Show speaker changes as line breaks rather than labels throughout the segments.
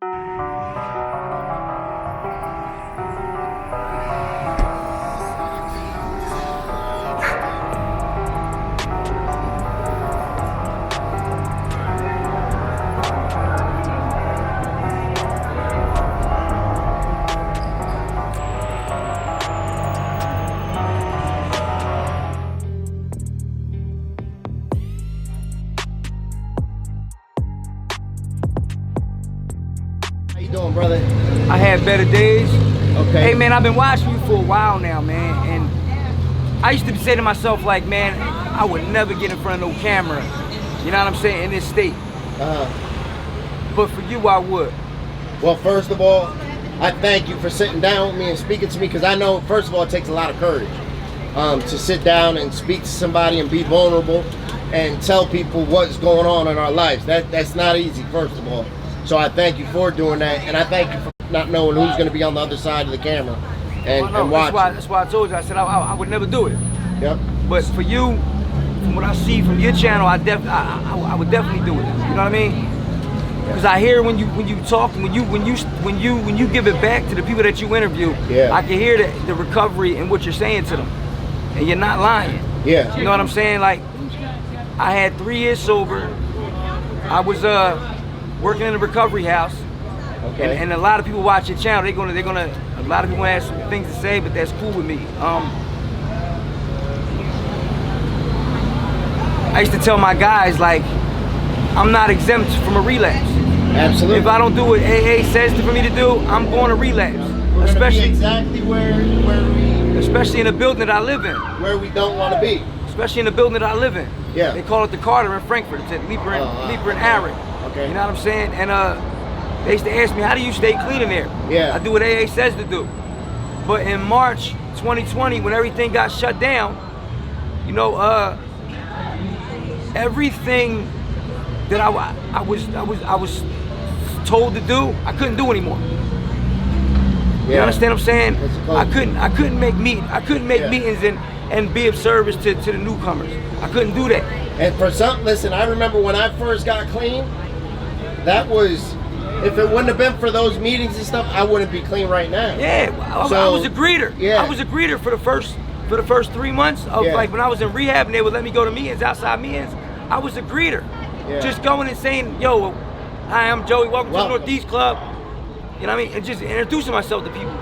How you doing, brother?
I had better days.
Okay.
Hey man, I've been watching you for a while now, man, and I used to say to myself, like, man, I would never get in front of no camera, you know what I'm saying, in this state. But for you, I would.
Well, first of all, I thank you for sitting down with me and speaking to me, because I know, first of all, it takes a lot of courage to sit down and speak to somebody and be vulnerable and tell people what's going on in our lives. That's not easy, first of all. So I thank you for doing that, and I thank you for not knowing who's going to be on the other side of the camera and watching.
That's why I told you. I said I would never do it.
Yep.
But for you, from what I see from your channel, I would definitely do it. You know what I mean? Because I hear when you talk, when you give it back to the people that you interview,
yeah.
I can hear the recovery and what you're saying to them, and you're not lying.
Yeah.
You know what I'm saying? Like, I had 3 years sober. I was working in a recovery house.
Okay.
And a lot of people watch your channel. They're gonna. A lot of people have some things to say, but that's cool with me. I used to tell my guys, like, I'm not exempt from a relapse.
Absolutely.
If I don't do what AA says for me to do, I'm going to relapse.
We're especially be exactly where we.
Especially in the building that I live in.
Where we don't want to be.
Especially in the building that I live in.
Yeah.
They call it the Carter in Frankfurt. It's at Leaper and Aaron.
Okay.
You know what I'm saying? And they used to ask me, how do you stay clean in there?
Yeah.
I do what AA says to do. But in March 2020, when everything got shut down, you know, everything that I was told to do, I couldn't do anymore. Yeah. You understand what I'm saying? I couldn't make meetings and be of service to the newcomers. I couldn't do that.
And for some, listen, I remember when I first got clean, that was, if it wouldn't have been for those meetings and stuff, I wouldn't be clean right now.
Yeah, I was a greeter.
Yeah.
I was a greeter for the first 3 months of like when I was in rehab and they would let me go to meetings, outside meetings. I was a greeter. Yeah. Just going and saying, yo, hi, I'm Joey, welcome to the Northeast Club. You know what I mean? And just introducing myself to people.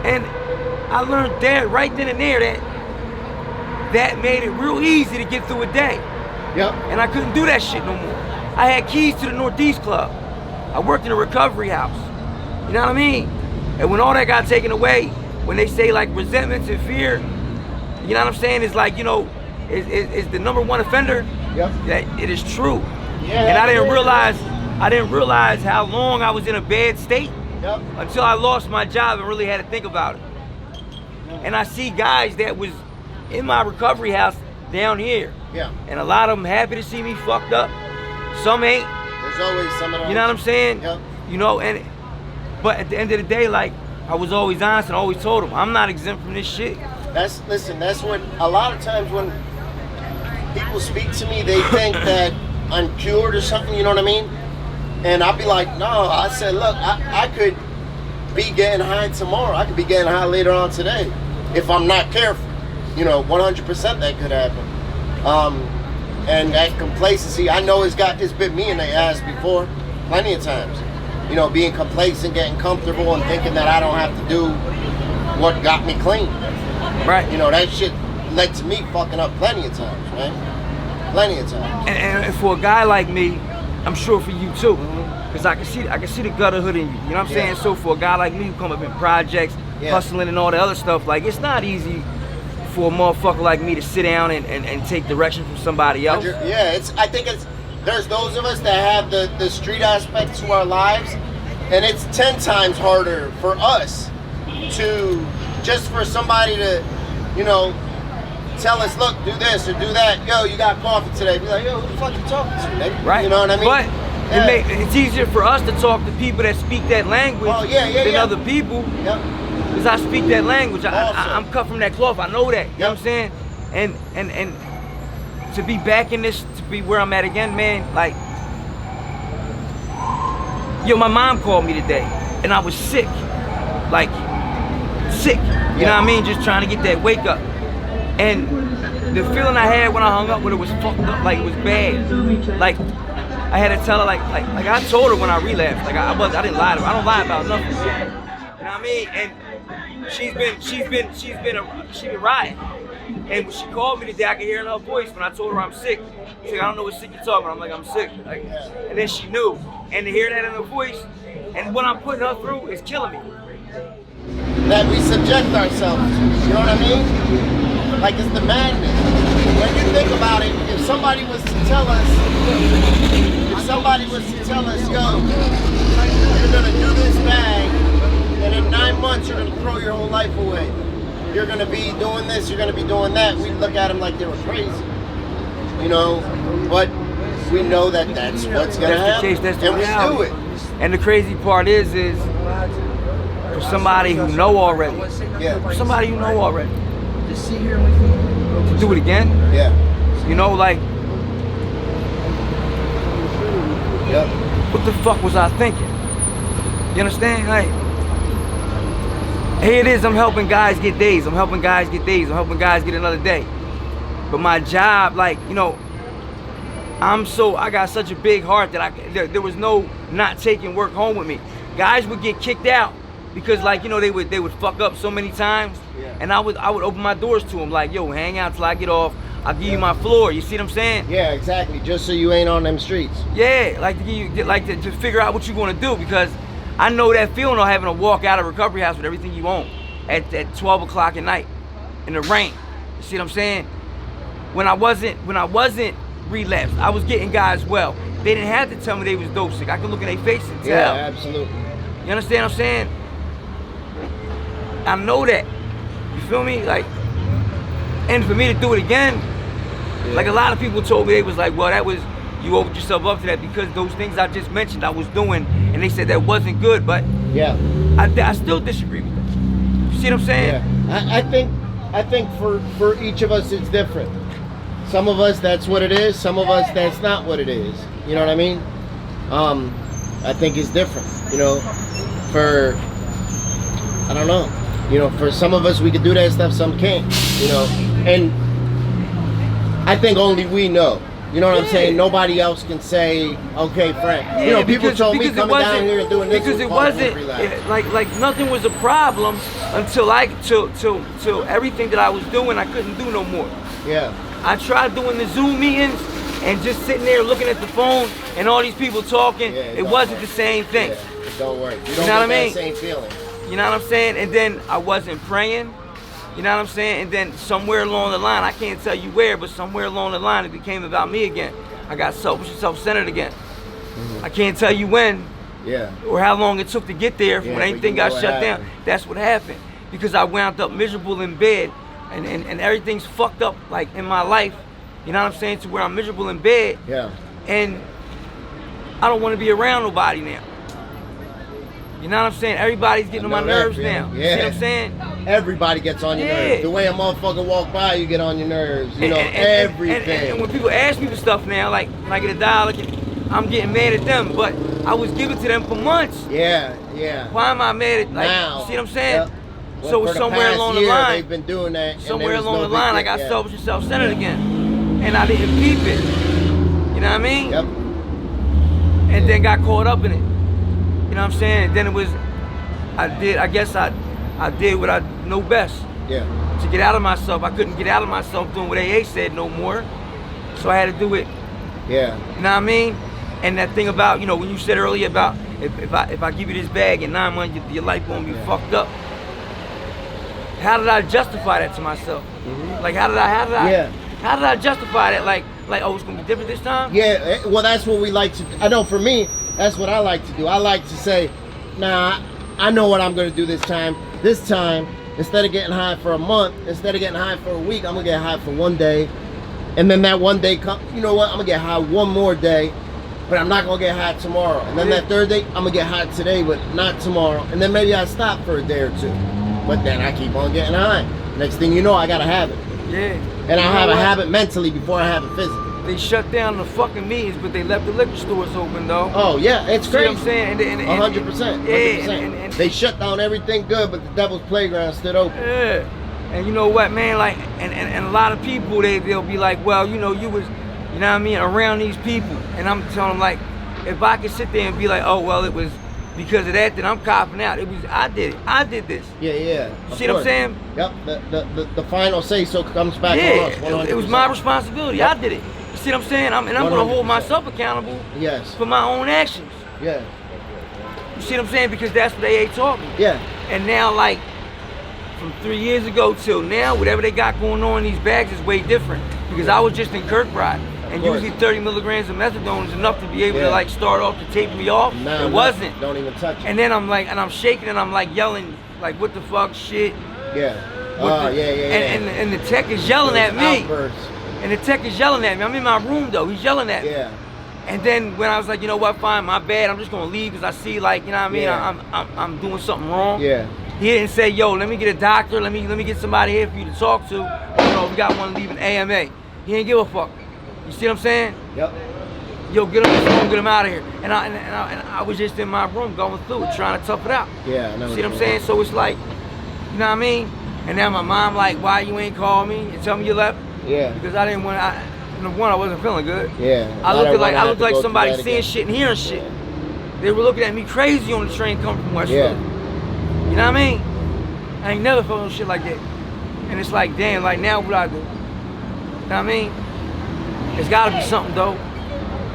And I learned there, right then and there, that made it real easy to get through a day.
Yep.
And I couldn't do that shit no more. I had keys to the Northeast Club. I worked in a recovery house. You know what I mean? And when all that got taken away, when they say like resentments and fear, you know what I'm saying? It's like, you know, is the #1 offender.
Yep.
That it is true.
Yeah.
And I didn't realize how long I was in a bad state until I lost my job and really had to think about it. And I see guys that was in my recovery house down here.
Yeah.
And a lot of them happy to see me fucked up. Some ain't.
There's always some of those.
You know what I'm saying?
Yep.
You know, but at the end of the day, like, I was always honest and always told them, I'm not exempt from this shit.
That's what, a lot of times when people speak to me, they think that I'm cured or something, you know what I mean? And I'll be like, no, I said, look, I could be getting high tomorrow. I could be getting high later on today if I'm not careful. You know, 100% that could happen. And that complacency, I know it's bit me in the ass before, plenty of times. You know, being complacent, getting comfortable, and thinking that I don't have to do what got me clean.
Right.
You know, that shit led to me fucking up plenty of times, man. Plenty of times.
And for a guy like me, I'm sure for you too, because I can see the gutterhood in you. You know what I'm saying? So for a guy like me who come up in projects, hustling and all the other stuff, like, it's not easy for a motherfucker like me to sit down and take direction from somebody else.
Yeah, I think there's those of us that have the street aspect to our lives, and it's 10 times harder for us to, just for somebody to, you know, tell us, look, do this or do that. Yo, you got coffee today. Be like, yo, who the fuck you talking to, nigga?
Right.
You know what I mean?
But it's easier for us to talk to people that speak that language than other people.
Yep.
Because I speak that language. I'm cut from that cloth. I know that. You know what I'm saying? And to be back in this, to be where I'm at again, man, like, Yo, my mom called me today, and I was sick, like sick. You know what I mean? Just trying to get that wake up. And the feeling I had when I hung up with her was fucked up, like it was bad. Like I had to tell her, like I told her when I relapsed, like I didn't lie to her. I don't lie about nothing. You know what I mean? And she's been riding. And when she called me today, I could hear in her voice when I told her I'm sick. She's like, I don't know what sick you're talking about. I'm like, I'm sick. Like, and then she knew. And to hear that in her voice, and what I'm putting her through is killing me.
That we subject ourselves to, you know what I mean? Like it's the madness. When you think about it, if somebody was to tell us, yo, you're gonna do this bag, and in 9 months you're gonna throw your whole life away. You're gonna be doing this, you're gonna be doing that. We look at them like they were crazy, you know. But we know that that's what's gonna happen,
that's the
and
reality.
we do it.
And the crazy part is for somebody who know already, to do it again.
Yeah.
You know, like, what the fuck was I thinking? You understand? Like, here it is, I'm helping guys get days. I'm helping guys get another day. But my job, like, you know, I got such a big heart that there was no not taking work home with me. Guys would get kicked out because, like, you know, they would fuck up so many times, and I would open my doors to them, like, yo, hang out till I get off. I'll give you my floor. You see what I'm saying?
Yeah, exactly. Just so you ain't on them streets.
Yeah, like to give you, like to figure out what you're gonna do, because I know that feeling of having to walk out of a recovery house with everything you own at 12 o'clock at night in the rain. You see what I'm saying? When I wasn't relapsed, I was getting guys well. They didn't have to tell me they was dope sick. I could look in their face and tell.
Yeah, absolutely.
You understand what I'm saying? I know that. You feel me? Like, and for me to do it again, like a lot of people told me, they was like, well, that was, you opened yourself up to that because those things I just mentioned I was doing, and they said that wasn't good, but I still disagree with them. You see what I'm saying?
Yeah. I think for each of us it's different. Some of us that's what it is, some of us that's not what it is. You know what I mean? I think it's different. You know, I don't know. You know, for some of us we can do that stuff, some can't. You know, and I think only we know. You know what I'm saying? Nobody else can say, okay, Frank. You know, people told me coming down here and doing this
because it wasn't like nothing was a problem until till everything that I was doing I couldn't do no more.
Yeah.
I tried doing the Zoom meetings and just sitting there looking at the phone and all these people talking. It wasn't the same thing.
Yeah, it don't work. You
know what I mean?
That same feeling.
You know what I'm saying? And then I wasn't praying. You know what I'm saying? And then somewhere along the line, I can't tell you where, but somewhere along the line, it became about me again. I got selfish and self-centered again. I can't tell you when or how long it took to get there when everything got shut down. That's what happened. Because I wound up miserable in bed, and everything's fucked up, like, in my life. You know what I'm saying? To where I'm miserable in bed.
Yeah.
And I don't want to be around nobody now. You know what I'm saying? Everybody's getting on my nerves now. You see what I'm saying?
Everybody gets on your nerves. The way a motherfucker walk by, you get on your nerves. You know, everything.
And when people ask me for stuff now, like when I get $1, I'm getting mad at them. But I was giving to them for months.
Yeah.
Why am I mad at, like,
now?
You see what I'm saying?
Yep.
So somewhere along the line,
they've been doing that.
Somewhere along the line, I got selfish and self-centered again, and I didn't peep it. You know what I mean?
Yep.
And then got caught up in it. You know what I'm saying? And then it was, I guess I did what I know best.
Yeah.
To get out of myself. I couldn't get out of myself doing what AA said no more. So I had to do it.
Yeah.
You know what I mean? And that thing about, you know, when you said earlier about if I give you this bag in 9 months, your life gonna be fucked up. How did I justify that to myself? Like how did I justify that? Like, oh, it's gonna be different this time?
Yeah, well, that's what we like to do. I know for me, that's what I like to do. I like to say, nah, I know what I'm gonna do this time. This time, instead of getting high for a month, instead of getting high for a week, I'm gonna get high for 1 day. And then that 1 day comes, you know what, I'm gonna get high 1 more day, but I'm not gonna get high tomorrow. And then that 3rd day, I'm gonna get high today, but not tomorrow. And then maybe I stop for a day or 2. But then I keep on getting high. Next thing you know, I got a habit.
Yeah.
And I have a habit mentally before I have it physically.
They shut down the fucking meetings, but they left the liquor stores open though.
Oh yeah, it's crazy.
See what I'm saying?
100%.
Yeah,
they shut down everything good, but the Devil's Playground stood open.
Yeah. And you know what, man? Like, and a lot of people, they'll be like, well, you know, you was, you know what I mean, around these people. And I'm telling them, like, if I could sit there and be like, oh, well, it was because of that, then I'm copping out. It was, I did it. I did this.
Yeah.
You see what I'm saying?
Yep. The final say so comes back on us. 100%.
It was my responsibility. Yep. I did it. You see what I'm saying? I'm going to hold myself accountable.
Yes.
For my own actions.
Yeah.
You see what I'm saying? Because that's what AA taught me.
Yeah.
And now, like, from 3 years ago till now, whatever they got going on in these bags is way different. Because I was just in Kirkbride, and usually 30 milligrams of methadone is enough to be able to like start off to tape me off.
Nah,
it wasn't.
Don't even touch it.
And then I'm like, and I'm shaking, and I'm like yelling, like, what the fuck, shit.
Yeah.
And the tech is yelling at me.
Outbursts.
And the tech is yelling at me. I'm in my room though. He's yelling at me.
Yeah.
And then when I was like, you know what, fine, my bad. I'm just gonna leave because I see, like, you know what I mean.
Yeah.
I'm doing something wrong.
Yeah.
He didn't say, yo, let me get a doctor. Let me get somebody here for you to talk to. You know, we got one leaving AMA. He didn't give a fuck. You see what I'm saying?
Yep.
Yo, get him in this room, get him out of here. And I was just in my room going through it, trying to tough it out.
Yeah, I know.
See what I'm saying? So it's like, you know what I mean? And now my mom like, why you ain't call me and tell me you left?
Yeah.
Because I didn't want. Number one, I wasn't feeling good.
Yeah.
I looked like somebody seeing shit and hearing shit. They were looking at me crazy on the train coming from Westfield.
Yeah.
You know what I mean? I ain't never felt no shit like that. And it's like, damn, like now what I do? You know what I mean? It's gotta be something though.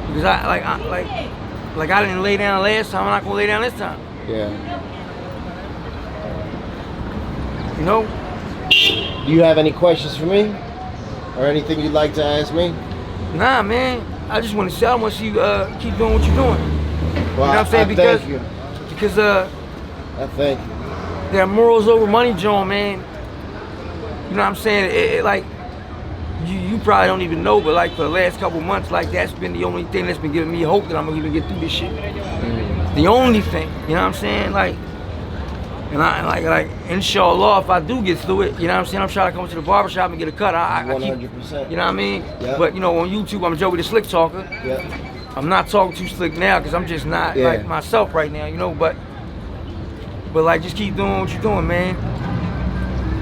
Because I didn't lay down last time, I'm not gonna lay down this time.
Yeah.
You know?
Do you have any questions for me? Or anything you'd like to ask me?
Nah, man. I just want to say, I want to see you keep doing what you're doing.
Well,
you know what I'm saying?
Thank you.
Because
I thank you.
There are morals over money, John, man. You know what I'm saying? Like, you probably don't even know, but like for the last couple months, like that's been the only thing that's been giving me hope that I'm gonna even get through this shit. The only thing, you know what I'm saying? Like, and I like inshallah, if I do get through it, you know what I'm saying? I'm trying to come to the barbershop and get a cut. I keep,
100%.
you know what I mean?
Yep.
But you know, on YouTube, I'm Joey the Slick Talker.
Yep.
I'm not talking too slick now because I'm just not like myself right now, you know. But like, just keep doing what you're doing, man.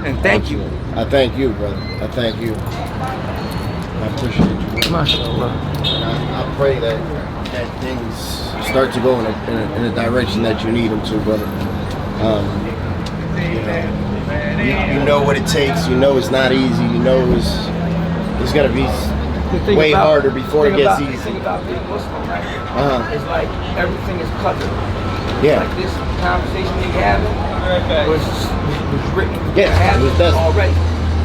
And thank you.
I thank you, brother. I thank you. I appreciate you.
MashaAllah.
And I pray that things start to go in a direction that you need them to, brother. You know what it takes. You know it's not easy. You know it's gonna be way harder before it gets easy.
The thing about being Muslim, right? It's like everything is covered.
Yeah.
Like this conversation we having was written.
Yes, it was done
already.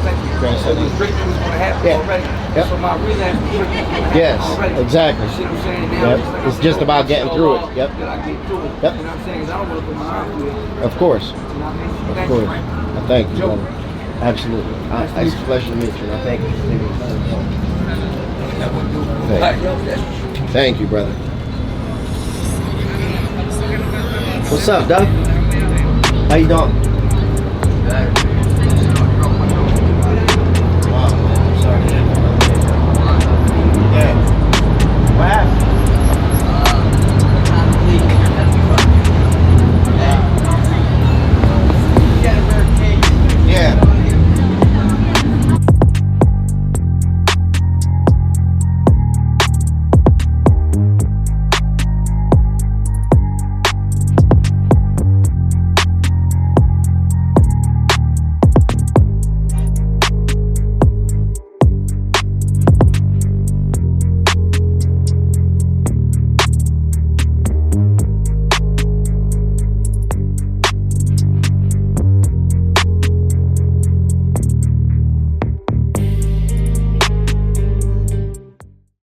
Thank you. So it was written, it was going to happen already.
Yep.
So my relapse was written, it was going to happen already.
Exactly.
You see what I'm saying? Now
it's just about getting through it. Yep.
That I get through it.
Yep.
You know what I'm saying? Because I don't want to put my arm through it.
Of course.
You know what I mean?
Of course. I thank you, brother. Absolutely. It's a pleasure to meet you, and I thank you for taking the time. Thank you, brother. What's up, Doug? How you doing?